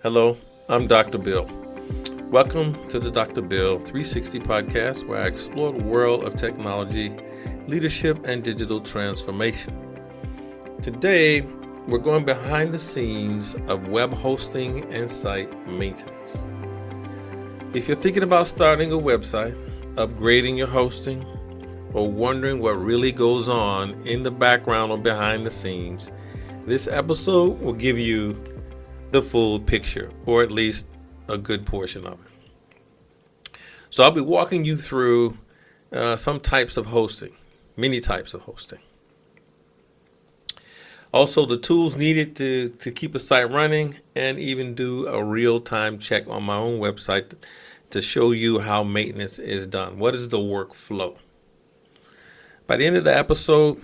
Hello, I'm Dr. Bill. Welcome to the Dr. Bill 360 podcast, where I explore the world of technology, leadership, and digital transformation. Today, we're going behind the scenes of web hosting and site maintenance. If you're thinking about starting a website, upgrading your hosting, or wondering what really goes on in the background or behind the scenes, this episode will give you the full picture, or at least a good portion of it. So I'll be walking you through some types of hosting, many types of hosting. Also, the tools needed to keep a site running, and even do a real-time check on my own website to show you how maintenance is done. What is the workflow? By the end of the episode,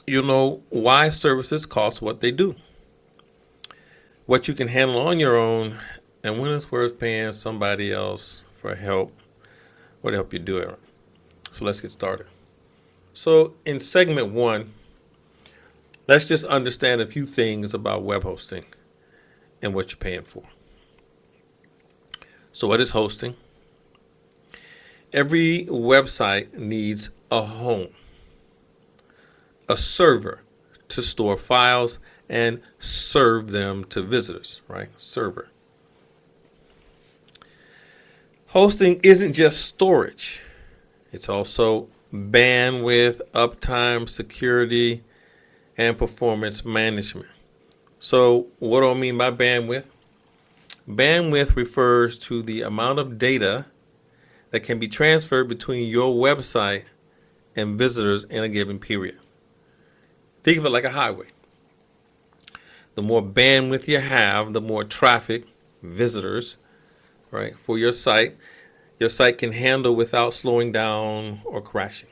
you'll know why services cost what they do, what you can handle on your own, and when it's worth paying somebody else for help or to help you do it. So let's get started. So in segment 1, let's just understand a few things about web hosting and what you're paying for. So what is hosting? Every website needs a home, a server to store files and serve them to visitors, right? Server. Hosting isn't just storage. It's also bandwidth, uptime, security, and performance management. So what do I mean by bandwidth? Bandwidth refers to the amount of data that can be transferred between your website and visitors in a given period. Think of it like a highway. The more bandwidth you have, the more traffic, visitors, right, for your site can handle without slowing down or crashing.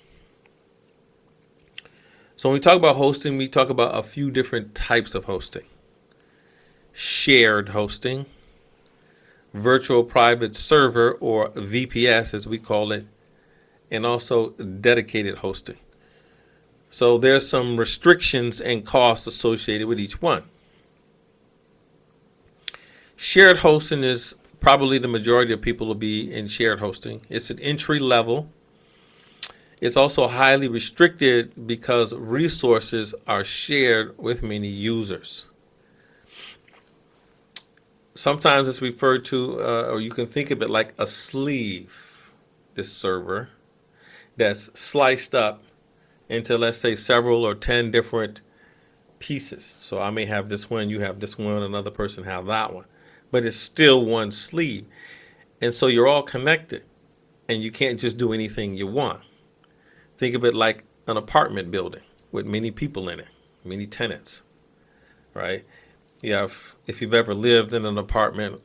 So when we talk about hosting, we talk about a few different types of hosting. Shared hosting, virtual private server, or VPS as we call it, and also dedicated hosting. So there's some restrictions and costs associated with each one. Shared hosting is probably the majority of people will be in shared hosting. It's an entry level. It's also highly restricted because resources are shared with many users. Sometimes it's referred to, or you can think of it like a sleeve, this server, that's sliced up into, let's say, several or 10 different pieces. So I may have this one, you have this one, another person have that one. But it's still one sleeve. And so you're all connected, and you can't just do anything you want. Think of it like an apartment building with many people in it, many tenants, right? If you've ever lived in an apartment,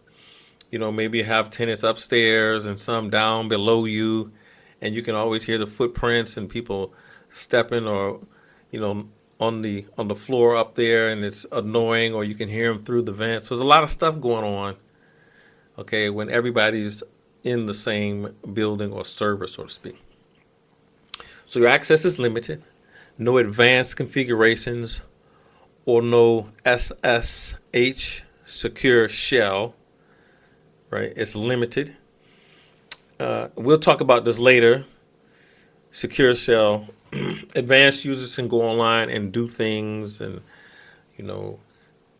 maybe you have tenants upstairs and some down below you, and you can always hear the footprints and people stepping or, on the floor up there, and it's annoying, or you can hear them through the vents. So there's a lot of stuff going on, okay, when everybody's in the same building or server, so to speak. So your access is limited, no advanced configurations, or no SSH secure shell, right? It's limited. We'll talk about this later. Secure shell. Advanced users can go online and do things and,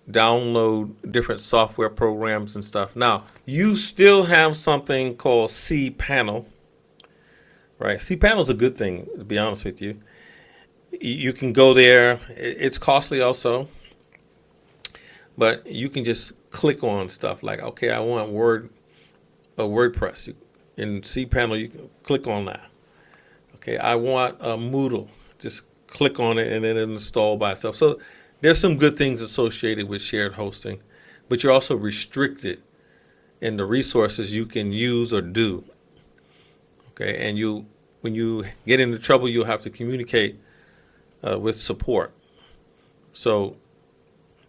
download different software programs and stuff. Now, you still have something called cPanel, right? cPanel is a good thing, to be honest with you. You can go there. It's costly also, but you can just click on stuff like, okay, I want WordPress. In cPanel, you can click on that. Okay, I want a Moodle. Just click on it and then it'll install by itself. So there's some good things associated with shared hosting, but you're also restricted in the resources you can use or do. Okay, and when you get into trouble, you'll have to communicate with support. So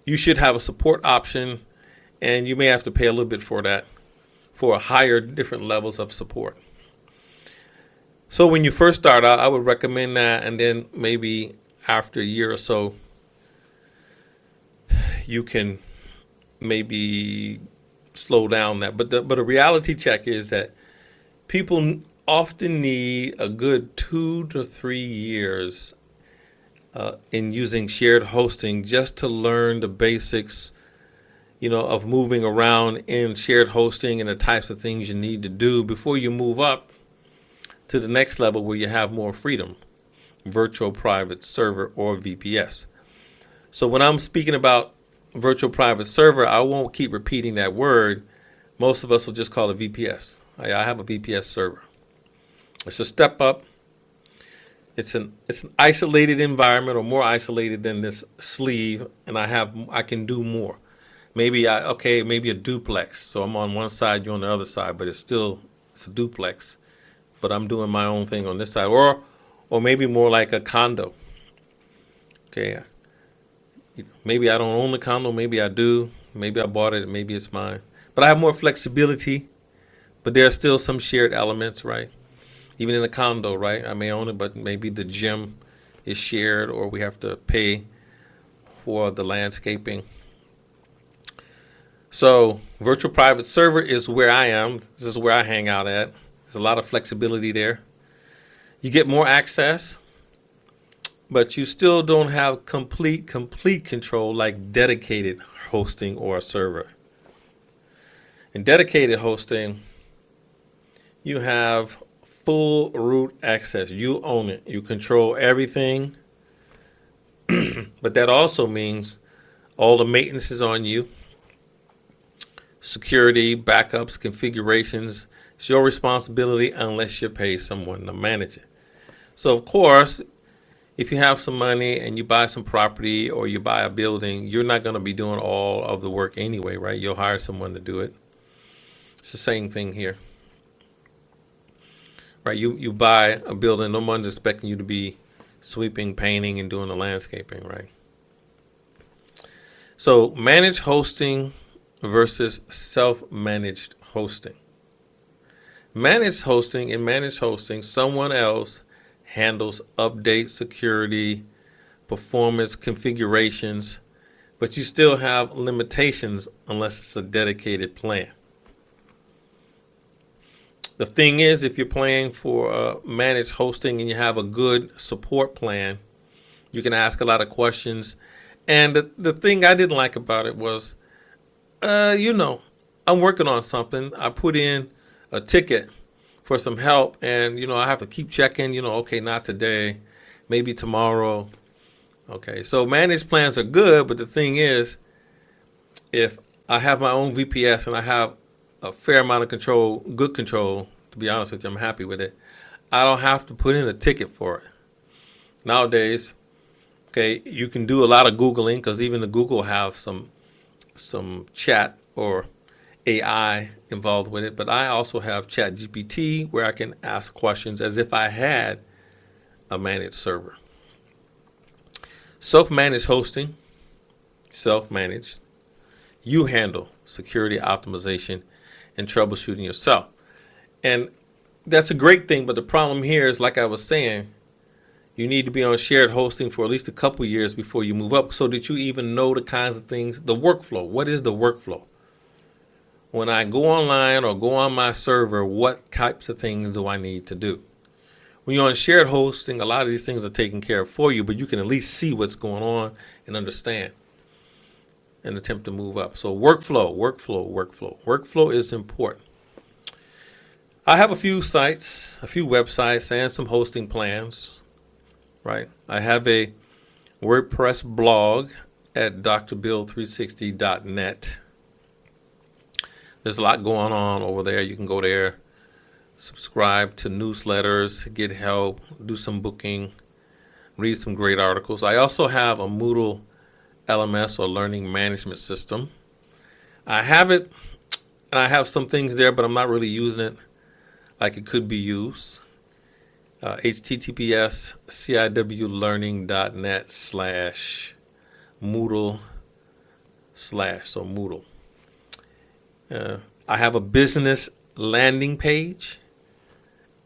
you should have a support option, and you may have to pay a little bit for that, for higher different levels of support. So when you first start out, I would recommend that, and then maybe after a year or so, you can maybe slow down that. But a reality check is that people often need a good 2 to 3 years in using shared hosting just to learn the basics, of moving around in shared hosting and the types of things you need to do before you move up to the next level where you have more freedom, virtual private server or VPS. So when I'm speaking about virtual private server, I won't keep repeating that word. Most of us will just call it VPS. I have a VPS server. It's a step up. It's an isolated environment, or more isolated than this sleeve, and I can do more. Maybe a duplex. So I'm on one side, you're on the other side, but it's a duplex. But I'm doing my own thing on this side, or maybe more like a condo. Okay, maybe I don't own the condo, maybe I do, maybe I bought it, maybe it's mine. But I have more flexibility, but there are still some shared elements, right? Even in a condo, right? I may own it, but maybe the gym is shared, or we have to pay for the landscaping. So virtual private server is where I am. This is where I hang out at. There's a lot of flexibility there. You get more access, but you still don't have complete control like dedicated hosting or a server. In dedicated hosting, you have full root access. You own it. You control everything. But that also means all the maintenance is on you. Security, backups, configurations. It's your responsibility unless you pay someone to manage it. So, of course, if you have some money and you buy some property or you buy a building, you're not going to be doing all of the work anyway, right? You'll hire someone to do it. It's the same thing here. Right, you buy a building, no one's expecting you to be sweeping, painting, and doing the landscaping, right? So managed hosting versus self-managed hosting. In managed hosting, someone else handles update, security, performance, configurations, but you still have limitations unless it's a dedicated plan. The thing is, if you're paying for managed hosting and you have a good support plan, you can ask a lot of questions. And the thing I didn't like about it was, I'm working on something. I put in a ticket for some help, and, I have to keep checking, okay, not today, maybe tomorrow. Okay, so managed plans are good, but the thing is, if I have my own VPS and I have a fair amount of control, good control, to be honest with you, I'm happy with it. I don't have to put in a ticket for it. Nowadays, okay, you can do a lot of Googling, because even the Google have some chat or AI involved with it. But I also have ChatGPT where I can ask questions as if I had a managed server. Self-managed hosting, self-managed. You handle security optimization and troubleshooting yourself. And that's a great thing, but the problem here is, like I was saying, you need to be on shared hosting for at least a couple years before you move up, so that you even know the kinds of things, the workflow. What is the workflow? When I go online or go on my server, what types of things do I need to do? When you're on shared hosting, a lot of these things are taken care of for you, but you can at least see what's going on and understand and attempt to move up. So workflow. Workflow is important. I have a few sites, a few websites, and some hosting plans, right? I have a WordPress blog at drbill360.net. There's a lot going on over there. You can go there, subscribe to newsletters, get help, do some booking, read some great articles. I also have a Moodle LMS, or learning management system. I have it, and I have some things there, but I'm not really using it like it could be used. https ciwlearning.net/Moodle/ so Moodle. I have a business landing page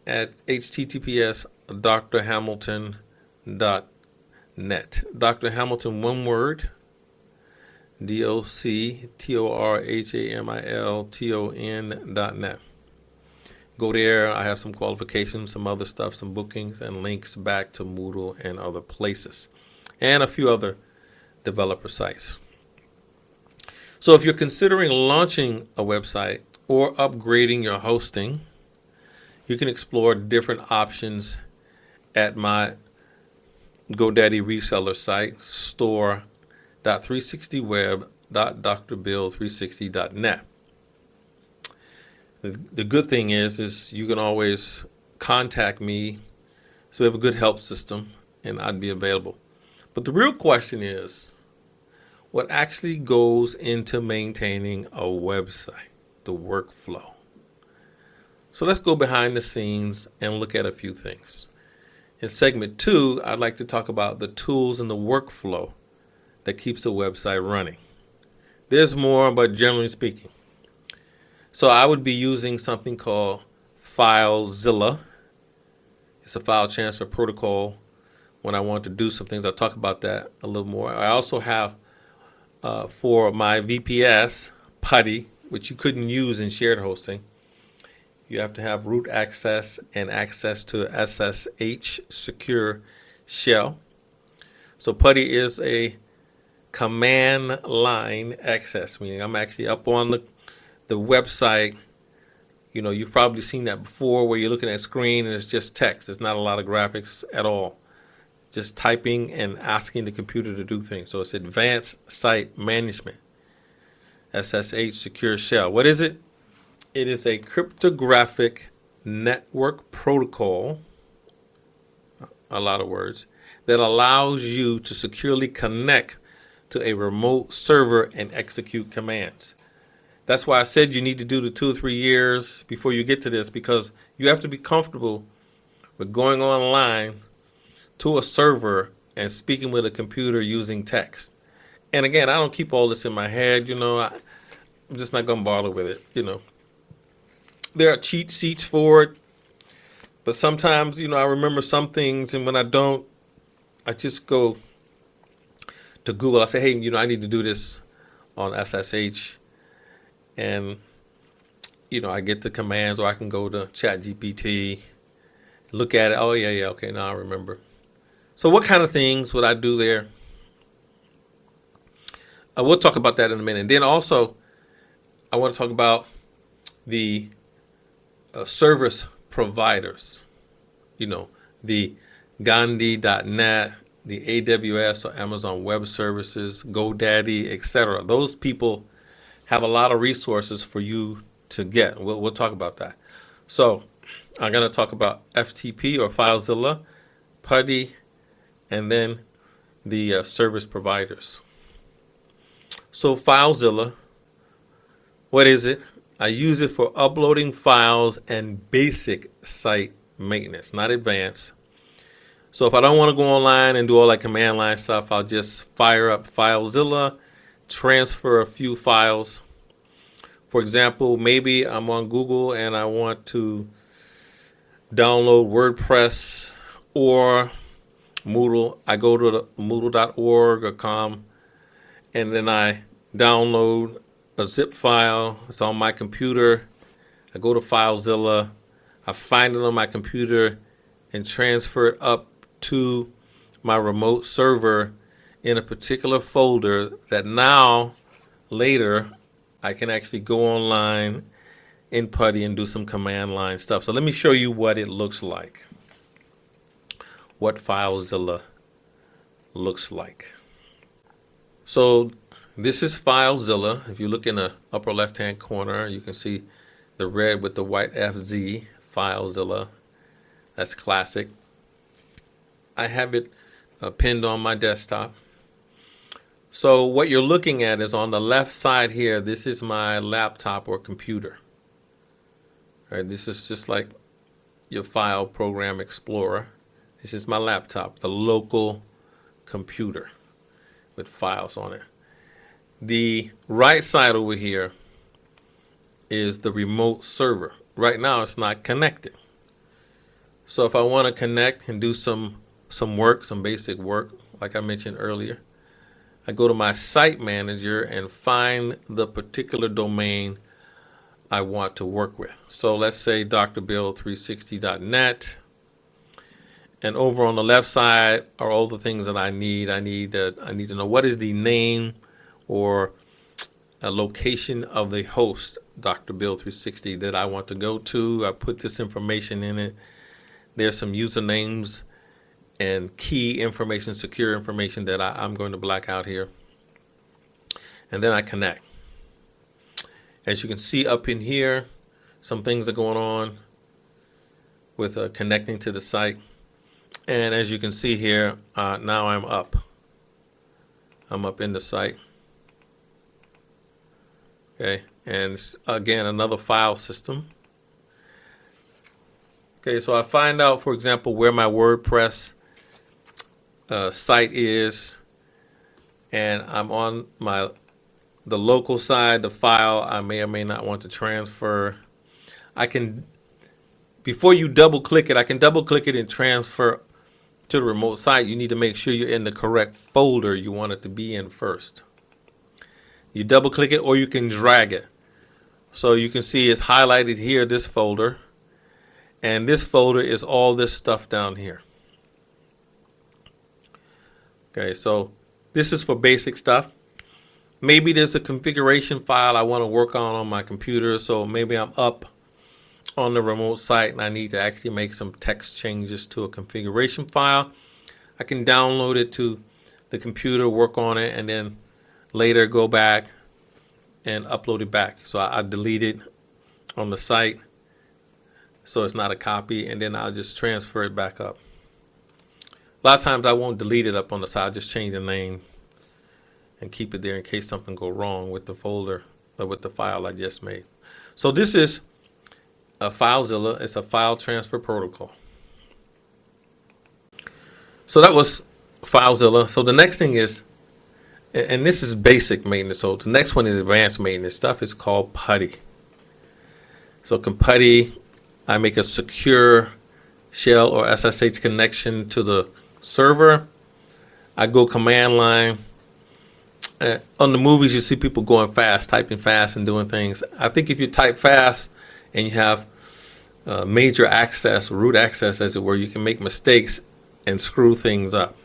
at https drhamilton.net. Dr. Hamilton, one word, DOCTORHAMILTON.net. Go there. I have some qualifications, some other stuff, some bookings, and links back to Moodle and other places, and a few other developer sites. So if you're considering launching a website or upgrading your hosting, you can explore different options at my GoDaddy reseller site, store.360web.drbill360.net. The good thing is you can always contact me. So we have a good help system, and I'd be available. But the real question is, what actually goes into maintaining a website, the workflow. So let's go behind the scenes and look at a few things. In segment 2, I'd like to talk about the tools and the workflow that keeps the website running. There's more, but generally speaking. So I would be using something called FileZilla. It's a file transfer protocol. When I want to do some things, I'll talk about that a little more. I also have for my VPS, PuTTY, which you couldn't use in shared hosting. You have to have root access and access to SSH secure shell. So PuTTY is a command line access, meaning I'm actually up on the website. You know, you've probably seen that before where you're looking at a screen and it's just text. There's not a lot of graphics at all. Just typing and asking the computer to do things. So it's advanced site management. SSH secure shell. What is it? It is a cryptographic network protocol, a lot of words, that allows you to securely connect to a remote server and execute commands. That's why I said you need to do the 2 or 3 years before you get to this, because you have to be comfortable with going online to a server and speaking with a computer using text. And again, I don't keep all this in my head, I'm just not going to bother with it, There are cheat sheets for it, but sometimes, I remember some things, and when I don't, I just go to Google. I say, hey, I need to do this on SSH, and, I get the commands, or I can go to ChatGPT, look at it. Oh, yeah, okay, now I remember. So what kind of things would I do there? We'll talk about that in a minute. And then also, I want to talk about the service providers, the Gandhi.net, the AWS or Amazon Web Services, GoDaddy, etc. Those people have a lot of resources for you to get. We'll talk about that. So I'm going to talk about FTP or FileZilla, PuTTY, and then the service providers. So FileZilla, what is it? I use it for uploading files and basic site maintenance, not advanced. So if I don't want to go online and do all that command line stuff, I'll just fire up FileZilla, transfer a few files. For example, maybe I'm on Google and I want to download WordPress or Moodle. I go to the moodle.org or com, and then I download a zip file. It's on my computer. I go to FileZilla. I find it on my computer and transfer it up to my remote server in a particular folder that now, later, I can actually go online in PuTTY and do some command line stuff. So let me show you what it looks like. What FileZilla looks like. So this is FileZilla. If you look in the upper left-hand corner, you can see the red with the white FZ, FileZilla. That's classic. I have it pinned on my desktop. So what you're looking at is on the left side here, this is my laptop or computer. All right, this is just like your file program explorer. This is my laptop, the local computer with files on it. The right side over here is the remote server. Right now it's not connected. So if I want to connect and do some work, some basic work, like I mentioned earlier, I go to my site manager and find the particular domain I want to work with. So let's say drbill360.net. And over on the left side are all the things that I need. I need to know what is the name or a location of the host, Dr. Bill 360, that I want to go to. I put this information in it. There's some usernames and key information, secure information that I'm going to black out here. And then I connect. As you can see up in here, some things are going on with connecting to the site. And as you can see here, now I'm up. I'm up in the site. Okay, and again, another file system. Okay, so I find out, for example, where my WordPress site is, and I'm on the local side, the file I may or may not want to transfer. I can, before you double click it, I can double click it and transfer to the remote site. You need to make sure you're in the correct folder you want it to be in first. You double click it, or you can drag it. So you can see it's highlighted here, this folder, and this folder is all this stuff down here. Okay, so this is for basic stuff. Maybe there's a configuration file I want to work on my computer, so maybe I'm up on the remote site and I need to actually make some text changes to a configuration file. I can download it to the computer, work on it, and then later go back and upload it back. So I delete it on the site so it's not a copy, and then I'll just transfer it back up. A lot of times I won't delete it up on the side, I'll just change the name and keep it there in case something go wrong with the folder or with the file I just made. So this is a FileZilla. It's a file transfer protocol. So that was FileZilla. So the next thing is, and this is basic maintenance, so the next one is advanced maintenance stuff. It's called PuTTY. So can PuTTY, I make a secure shell or SSH connection to the server. I go command line. On the movies, you see people going fast, typing fast and doing things. I think if you type fast and you have major access, root access as it were, you can make mistakes and screw things up.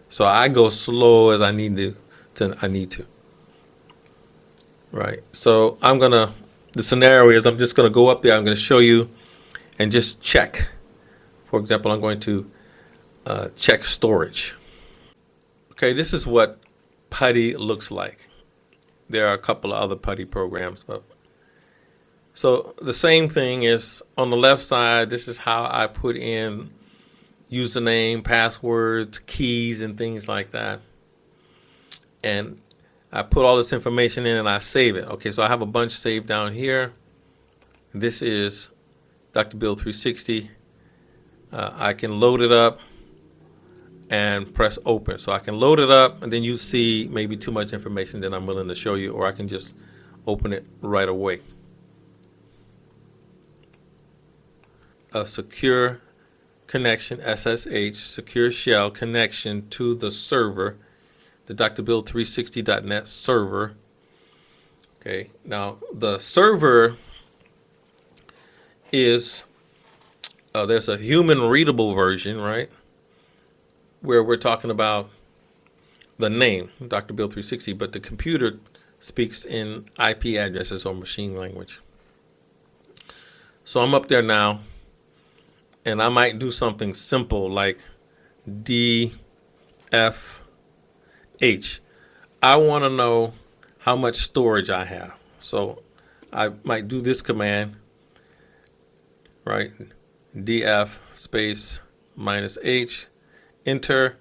So I go slow as I need to. Right. So the scenario is I'm just gonna go up there. I'm gonna show you and just check. For example, I'm going to check storage. Okay, this is what PuTTY looks like. There are a couple of other PuTTY programs, but so the same thing is on the left side. This is how I put in username, passwords, keys, and things like that. And I put all this information in and I save it. Okay, so I have a bunch saved down here. This is Dr. Bill 360. I can load it up and press open. So I can load it up, and then you see maybe too much information that I'm willing to show you, or I can just open it right away. A secure connection, SSH, secure shell connection to the server, the drbill360.net server. Okay, now the server is, there's a human readable version, right? Where we're talking about the name, Dr. Bill 360, but the computer speaks in IP addresses or machine language. So I'm up there now, and I might do something simple like DFH. I want to know how much storage I have. So I might do this command, right? DF space -H. Enter,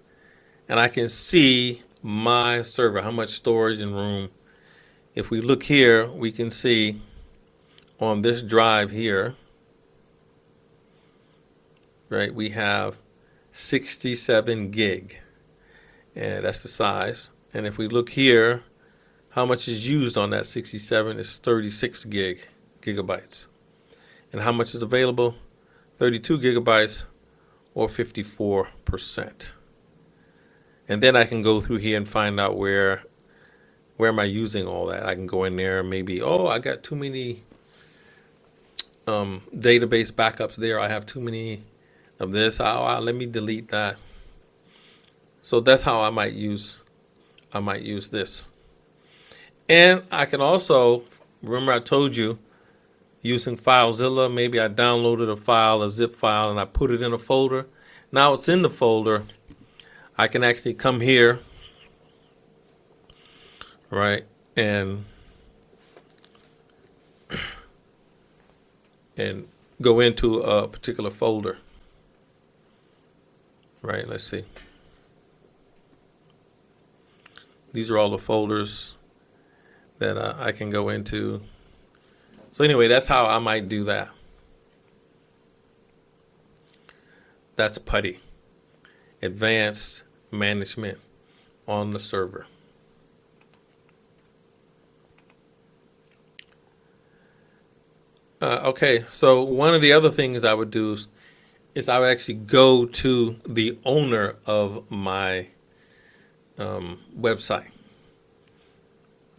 and I can see my server, how much storage and room. If we look here, we can see on this drive here, right, we have 67 gig, and that's the size. And if we look here, how much is used on that 67 is 36 gigabytes. And how much is available? 32 gigabytes, or 54%. And then I can go through here and find out where am I using all that. I can go in there and maybe, oh, I got too many database backups there. I have too many of this. Let me delete that. So that's how I might use this. And I can also, remember I told you, using FileZilla, maybe I downloaded a file, a zip file, and I put it in a folder. Now it's in the folder. I can actually come here, right, and go into a particular folder, right? Let's see. These are all the folders that I can go into. So anyway, that's how I might do that. That's PuTTY, Advanced Management on the Server. Okay, so one of the other things I would do is I would actually go to the owner of my website.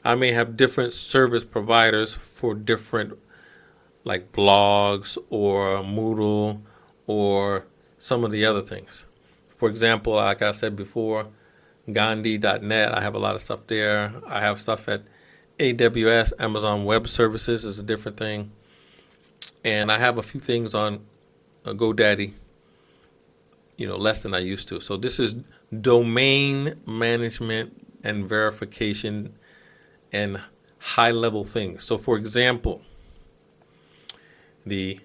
I may have different service providers for different, like blogs or Moodle or some of the other things. For example, like I said before, Gandhi.net, I have a lot of stuff there. I have stuff at AWS, Amazon Web Services is a different thing. And I have a few things on GoDaddy, less than I used to. So this is domain management and verification and high-level things. So for example, the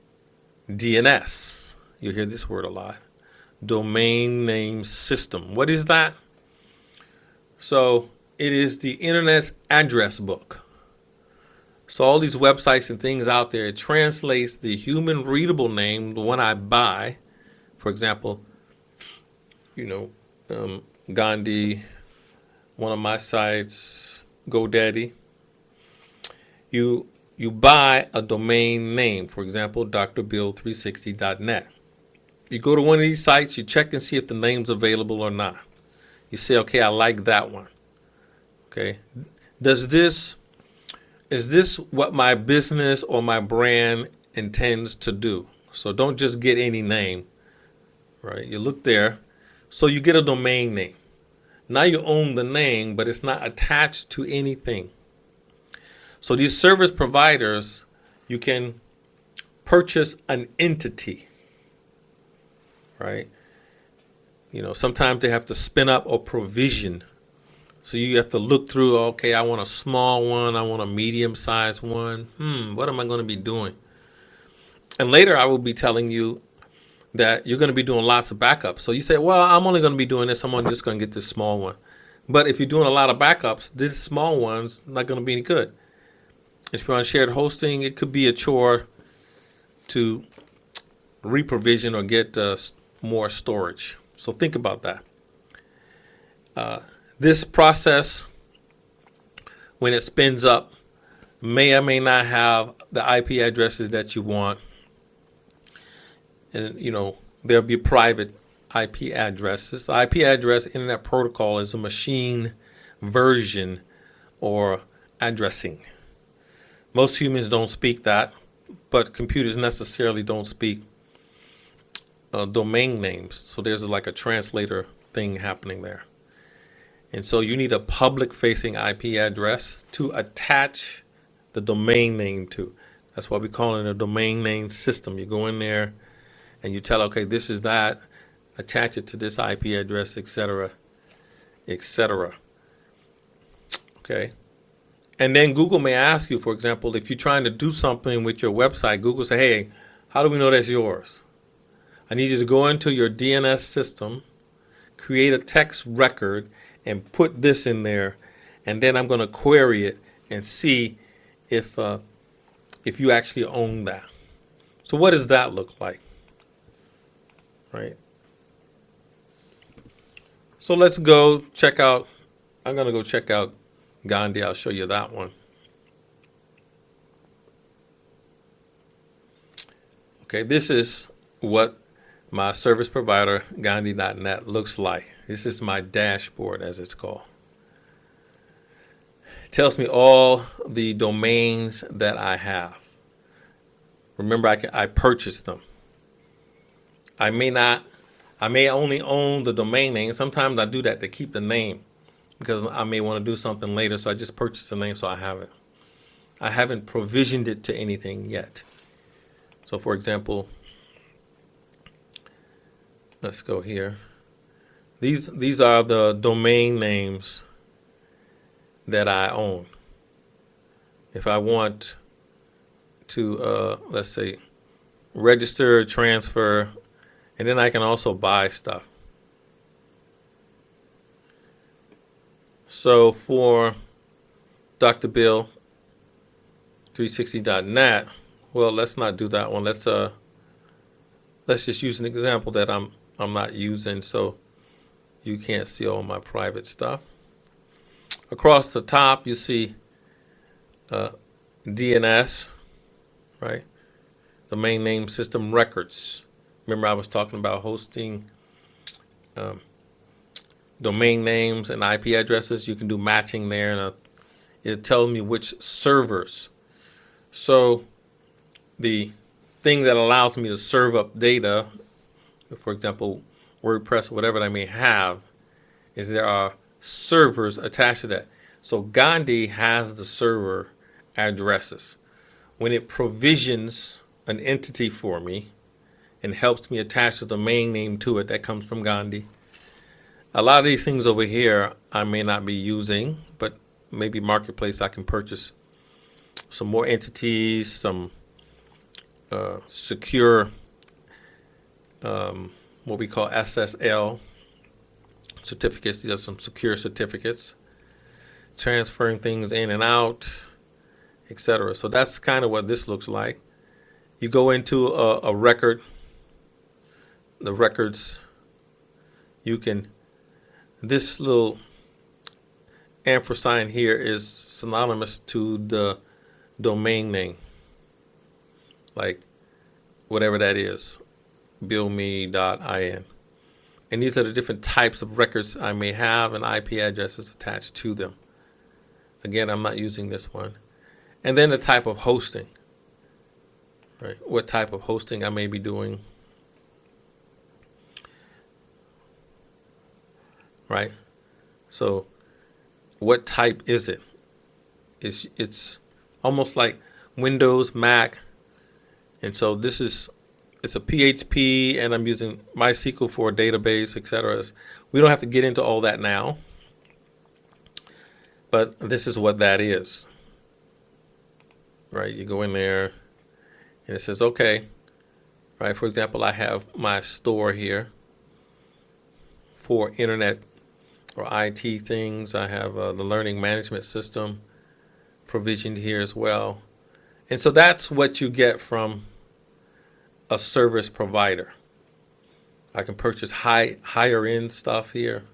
DNS, you hear this word a lot, domain name system. What is that? So it is the internet's address book. So all these websites and things out there, it translates the human readable name, the one I buy, for example, Gandhi, one of my sites, GoDaddy. You buy a domain name, for example, drbill360.net. You go to one of these sites, you check and see if the name's available or not. You say, okay, I like that one. Okay. Is this what my business or my brand intends to do? So don't just get any name, right? You look there. So you get a domain name. Now you own the name, but it's not attached to anything. So these service providers, you can purchase an entity, right? Sometimes they have to spin up or provision. So you have to look through, okay, I want a small one, I want a medium-sized one. What am I going to be doing? And later I will be telling you that you're going to be doing lots of backups. So you say, well, I'm only going to be doing this. I'm just going to get this small one. But if you're doing a lot of backups, this small one's not going to be any good. If you're on shared hosting, it could be a chore to reprovision or get more storage. So think about that. This process, when it spins up, may or may not have the IP addresses that you want. And, there'll be private IP addresses. The IP address, Internet Protocol, is a machine version or addressing. Most humans don't speak that, but computers necessarily don't speak domain names. So there's like a translator thing happening there. And so you need a public-facing IP address to attach the domain name to. That's why we call it a domain name system. You go in there and you tell, okay, this is that, attach it to this IP address, etc., etc. Okay. And then Google may ask you, for example, if you're trying to do something with your website, Google say, hey, how do we know that's yours? I need you to go into your DNS system, create a text record, and put this in there, and then I'm going to query it and see if you actually own that. So what does that look like? Right? So let's go check out, I'm going to go check out Gandhi. I'll show you that one. Okay, this is what my service provider, Gandhi.net, looks like. This is my dashboard, as it's called. It tells me all the domains that I have. Remember, I purchased them. I may only own the domain name. Sometimes I do that to keep the name because I may want to do something later. So I just purchased the name so I have it. I haven't provisioned it to anything yet. So for example, let's go here. These are the domain names that I own. If I want to, let's say, register, transfer, and then I can also buy stuff. So for Dr. Bill 360.net, well, let's not do that one. Let's just use an example that I'm not using, so you can't see all my private stuff. Across the top, you see DNS, right? Domain name system records. Remember, I was talking about hosting domain names and IP addresses. You can do matching there, and it tells me which servers. So the thing that allows me to serve up data, for example, WordPress or whatever I may have, is there are servers attached to that. So Gandhi has the server addresses. When it provisions an entity for me and helps me attach the domain name to it, that comes from Gandhi. A lot of these things over here I may not be using, but maybe Marketplace I can purchase some more entities, some secure, what we call SSL certificates. These are some secure certificates, transferring things in and out, etc. So that's kind of what this looks like. You go into a record, the records, you can, this little ampersand here is synonymous to the domain name, like whatever that is, billme.in. And these are the different types of records I may have and IP addresses attached to them. Again, I'm not using this one. And then the type of hosting, right? What type of hosting I may be doing, right? So what type is it? It's almost like Windows, Mac. And so this is, it's a PHP, and I'm using MySQL for a database, etc. We don't have to get into all that now, but this is what that is, right? You go in there and it says, okay, right? For example, I have my store here for internet or IT things. I have the learning management system provisioned here as well. And so that's what you get from a service provider. I can purchase higher end stuff here.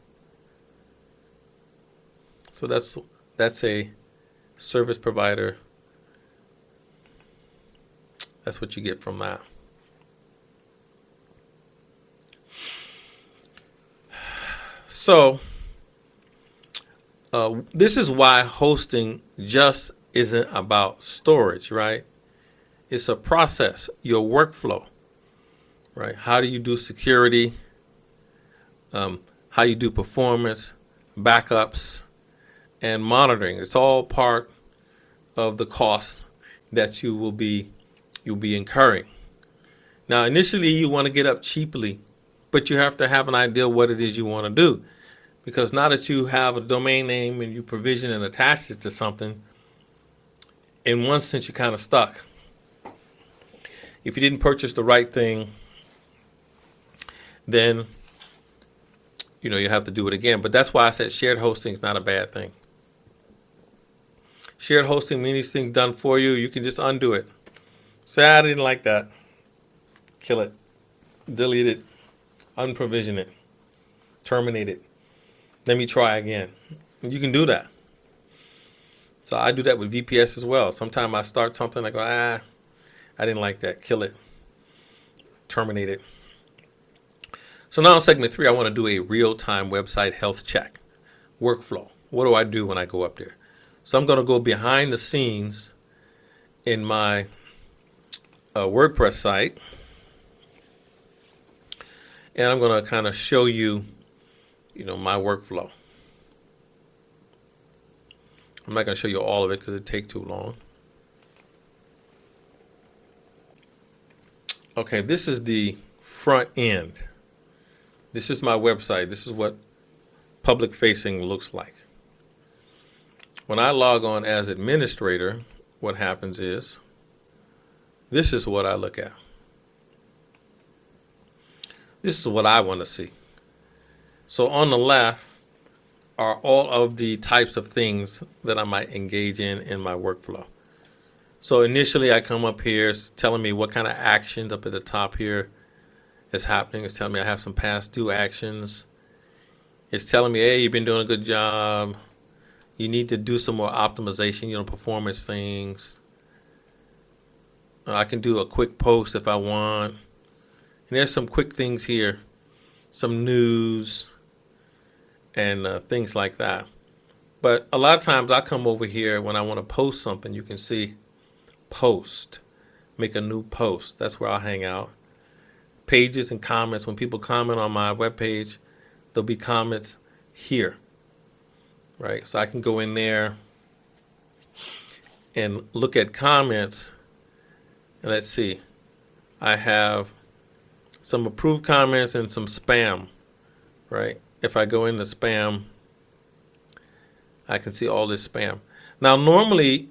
So that's a service provider. That's what you get from that. So this is why hosting just isn't about storage, right? It's a process, your workflow, right? How do you do security? How you do performance, backups, and monitoring. It's all part of the cost that you'll be incurring. Now, initially, you want to get up cheaply, but you have to have an idea what it is you want to do. Because now that you have a domain name and you provision and attach it to something, in one sense, you're kind of stuck. If you didn't purchase the right thing, then you have to do it again. But that's why I said shared hosting is not a bad thing. Shared hosting means these things done for you. You can just undo it. Say, I didn't like that. Kill it. Delete it. Unprovision it. Terminate it. Let me try again. You can do that. So I do that with VPS as well. Sometimes I start something, I go, I didn't like that. Kill it. Terminate it. So now in segment 3, I want to do a real-time website health check workflow. What do I do when I go up there? So I'm going to go behind the scenes in my WordPress site, and I'm going to kind of show you, my workflow. I'm not going to show you all of it because it'd take too long. Okay, this is the front end. This is my website. This is what public facing looks like. When I log on as administrator, what happens is, this is what I look at. This is what I want to see. So on the left are all of the types of things that I might engage in my workflow. So initially I come up here, it's telling me what kind of actions up at the top here is happening. It's telling me I have some past due actions. It's telling me, hey, you've been doing a good job. You need to do some more optimization, performance things. I can do a quick post if I want. And there's some quick things here, some news and things like that. But a lot of times I come over here when I want to post something. You can see post, make a new post. That's where I'll hang out. Pages and comments. When people comment on my webpage, there'll be comments here, right? So I can go in there and look at comments. And let's see, I have some approved comments and some spam, right? If I go into spam, I can see all this spam. Now, normally,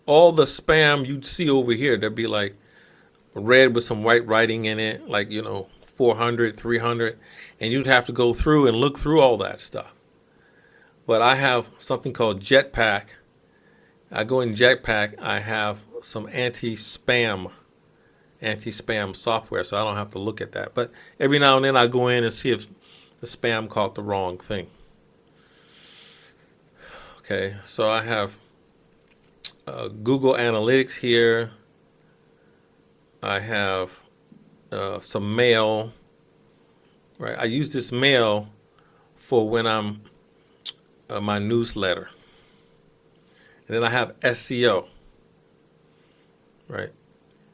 all the spam you'd see over here, there'd be like red with some white writing in it, like, 400, 300, and you'd have to go through and look through all that stuff. But I have something called Jetpack. I go in Jetpack, I have some anti-spam software, so I don't have to look at that. But every now and then I go in and see if the spam caught the wrong thing. Okay, so I have Google Analytics here. I have some mail, right? I use this mail for when I'm my newsletter. And then I have SEO, right?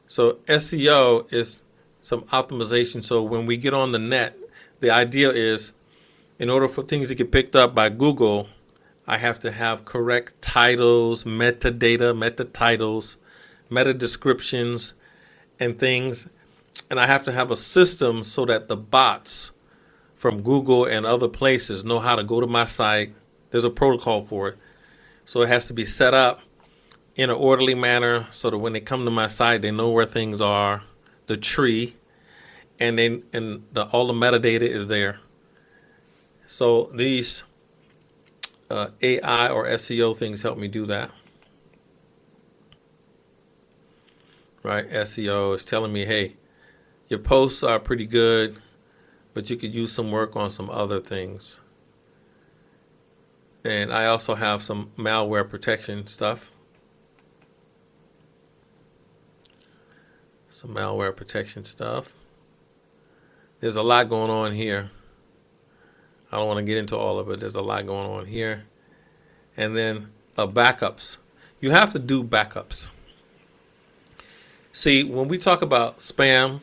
So SEO is some optimization. So when we get on the net, the idea is in order for things to get picked up by Google, I have to have correct titles, metadata, meta titles, meta descriptions, and things. And I have to have a system so that the bots from Google and other places know how to go to my site. There's a protocol for it. So it has to be set up in an orderly manner so that when they come to my site, they know where things are, the tree, and all the metadata is there. So these AI or SEO things help me do that. Right? SEO is telling me, hey, your posts are pretty good, but you could use some work on some other things. And I also have some malware protection stuff. Some malware protection stuff. There's a lot going on here. I don't want to get into all of it. There's a lot going on here. And then backups. You have to do backups. See, when we talk about spam,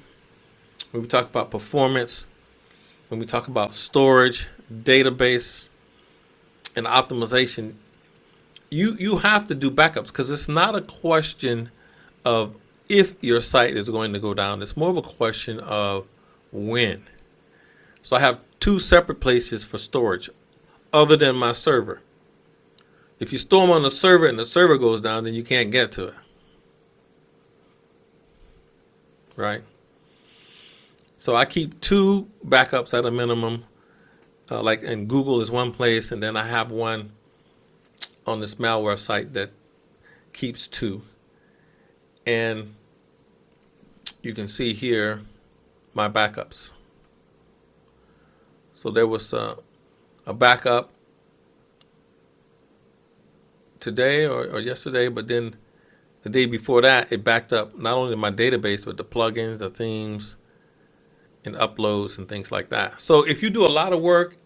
when we talk about performance, when we talk about storage, database, and optimization, you have to do backups because it's not a question of if your site is going to go down. It's more of a question of when. So I have two separate places for storage other than my server. If you store them on the server and the server goes down, then you can't get to it. Right? So I keep two backups at a minimum. And Google is one place, and then I have one on this malware site that keeps two. And you can see here my backups. So there was a backup today or yesterday, but then the day before that, it backed up not only my database, but the plugins, the themes, and uploads and things like that. So if you do a lot of work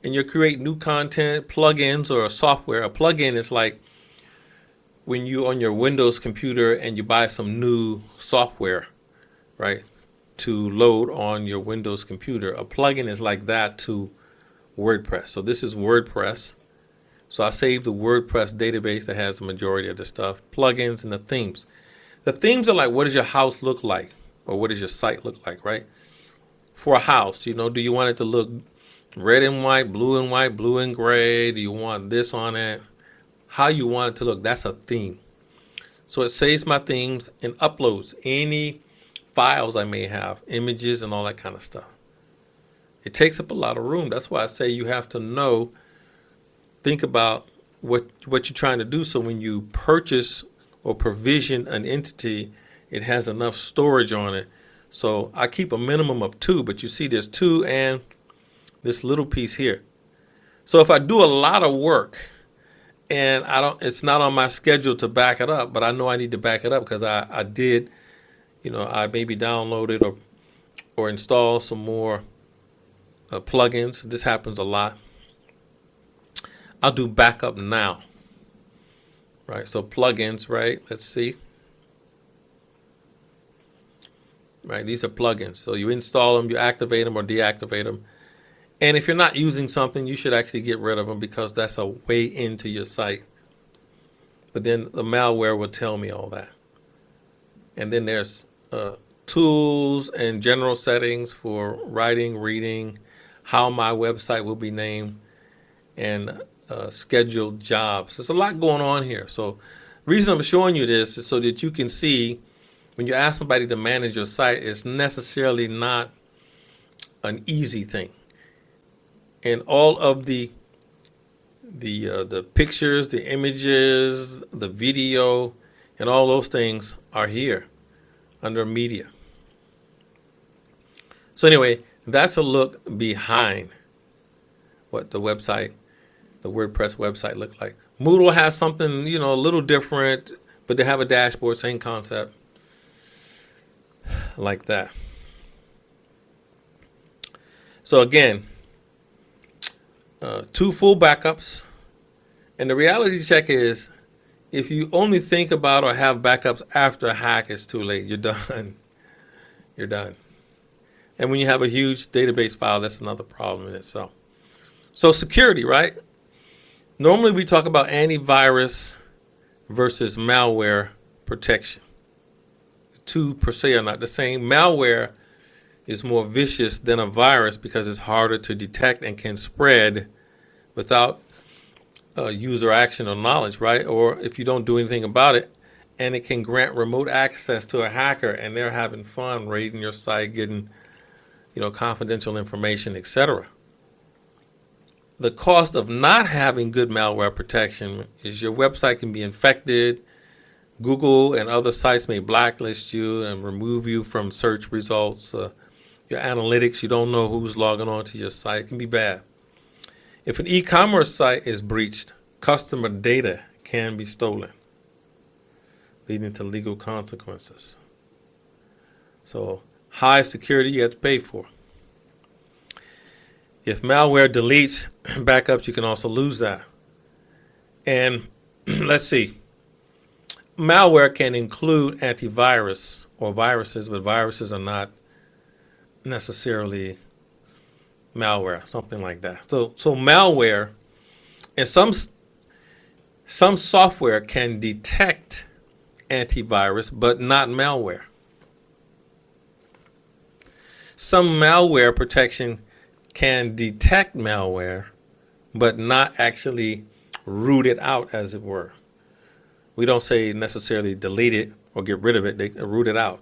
and you create new content, plugins or software, a plugin is like when you on your Windows computer and you buy some new software, right, to load on your Windows computer. A plugin is like that to WordPress. So this is WordPress. So I saved the WordPress database that has the majority of the stuff, plugins and the themes. The themes are like, what does your house look like? Or what does your site look like, right? For a house, do you want it to look red and white, blue and gray? Do you want this on it? How you want it to look, that's a theme. So it saves my themes and uploads any files I may have, images and all that kind of stuff. It takes up a lot of room. That's why I say you have to think about what you're trying to do. So when you purchase or provision an entity, it has enough storage on it. So I keep a minimum of 2, but you see there's 2 and this little piece here. So if I do a lot of work and it's not on my schedule to back it up, but I know I need to back it up because I did, I maybe downloaded or install some more plugins. This happens a lot. I'll do backup now, right? So plugins, right? Let's see. Right, these are plugins. So you install them, you activate them or deactivate them. And if you're not using something, you should actually get rid of them because that's a way into your site. But then the malware will tell me all that. And then there's tools and general settings for writing, reading, how my website will be named, and scheduled jobs. There's a lot going on here. So the reason I'm showing you this is so that you can see when you ask somebody to manage your site, it's necessarily not an easy thing. And all of the pictures, the images, the video, and all those things are here under media. So anyway, that's a look behind what the WordPress website looked like. Moodle has something, a little different, but they have a dashboard, same concept, like that. So again, 2 full backups. And the reality check is if you only think about or have backups after a hack, it's too late. You're done. You're done. And when you have a huge database file, that's another problem in itself. So security, right? Normally we talk about antivirus versus malware protection. The two per se are not the same. Malware is more vicious than a virus because it's harder to detect and can spread without user action or knowledge, right? Or if you don't do anything about it, and it can grant remote access to a hacker and they're having fun raiding your site, getting, confidential information, etc. The cost of not having good malware protection is your website can be infected. Google and other sites may blacklist you and remove you from search results. Your analytics, you don't know who's logging on to your site. It can be bad. If an e-commerce site is breached, customer data can be stolen, leading to legal consequences. So high security you have to pay for. If malware deletes backups, you can also lose that. And let's see. Malware can include antivirus or viruses, but viruses are not necessarily malware, something like that. So malware and some software can detect antivirus, but not malware. Some malware protection can detect malware, but not actually root it out, as it were. We don't say necessarily delete it or get rid of it, they root it out.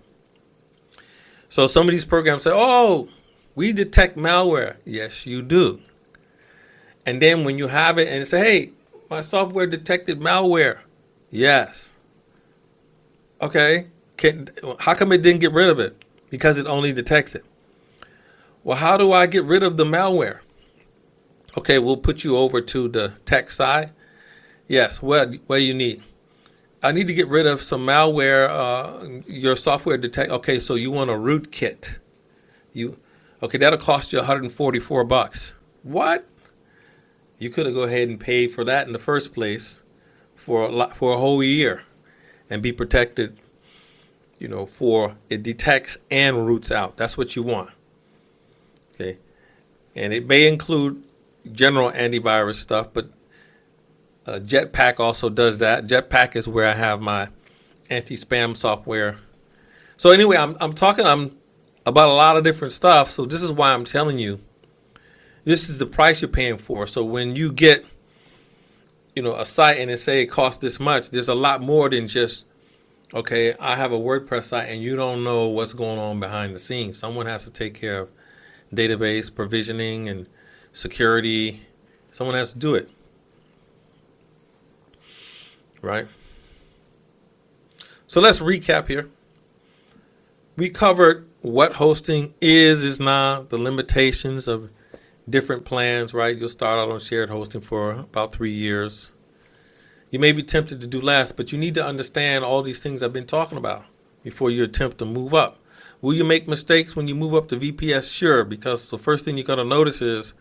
So some of these programs say, oh, we detect malware. Yes, you do. And then when you have it and say, hey, my software detected malware. Yes. Okay. How come it didn't get rid of it? Because it only detects it. Well, how do I get rid of the malware? Okay, we'll put you over to the tech side. Yes, what do you need? I need to get rid of some malware. Your software detect. Okay, so you want a rootkit. Okay, that'll cost you $144. What? You could have go ahead and paid for that in the first place for a whole year and be protected, for it detects and roots out. That's what you want. Okay. And it may include general antivirus stuff, but Jetpack also does that. Jetpack is where I have my anti-spam software. So anyway, I'm talking about a lot of different stuff. So this is why I'm telling you, this is the price you're paying for. So when you get, a site and it say it costs this much, there's a lot more than just, okay, I have a WordPress site and you don't know what's going on behind the scenes. Someone has to take care of database provisioning and security. Someone has to do it. Right? So let's recap here. We covered what hosting is not, the limitations of different plans, right? You'll start out on shared hosting for about 3 years. You may be tempted to do less, but you need to understand all these things I've been talking about before you attempt to move up. Will you make mistakes when you move up to VPS? Sure, because the first thing you're going to notice is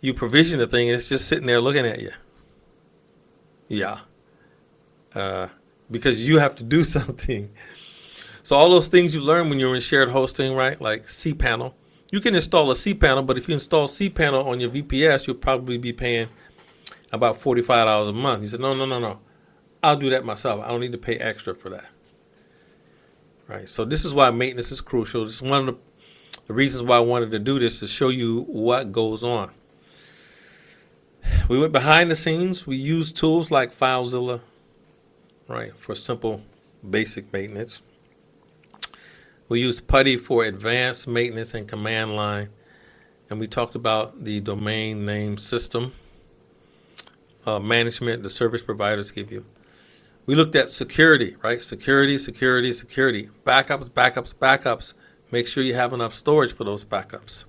you provision the thing and it's just sitting there looking at you. Yeah. Because you have to do something. So all those things you learn when you're in shared hosting, right? Like cPanel. You can install a cPanel, but if you install cPanel on your VPS, you'll probably be paying about $45 a month. He said, no. I'll do that myself. I don't need to pay extra for that. Right. So this is why maintenance is crucial. This is one of the reasons why I wanted to do this, to show you what goes on. We went behind the scenes. We used tools like FileZilla, right, for simple basic maintenance. We used PuTTY for advanced maintenance and command line. And we talked about the domain name system management the service providers give you. We looked at security, right? Security. Backups. Make sure you have enough storage for those backups,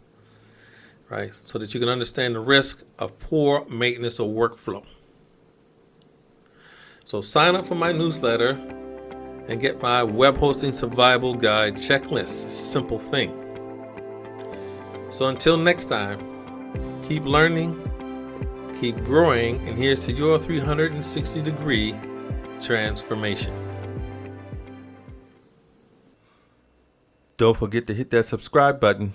right? So that you can understand the risk of poor maintenance or workflow. So sign up for my newsletter and get my web hosting survival guide checklist. Simple thing. So until next time, keep learning, keep growing, and here's to your 360-degree transformation. Don't forget to hit that subscribe button